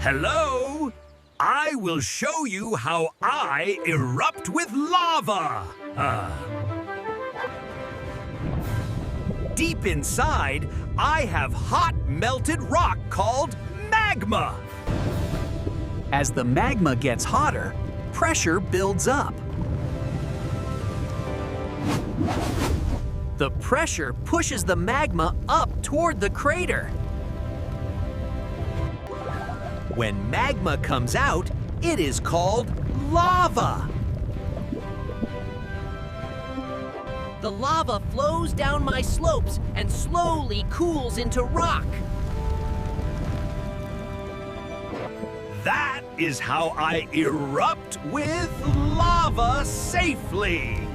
Hello! I will show you how I erupt with lava. Deep inside, I have hot melted rock called magma. As the magma gets hotter, pressure builds up. The pressure pushes the magma up toward the crater. When magma comes out, it is called lava. The lava flows down my slopes and slowly cools into rock. That is how I erupt with lava safely.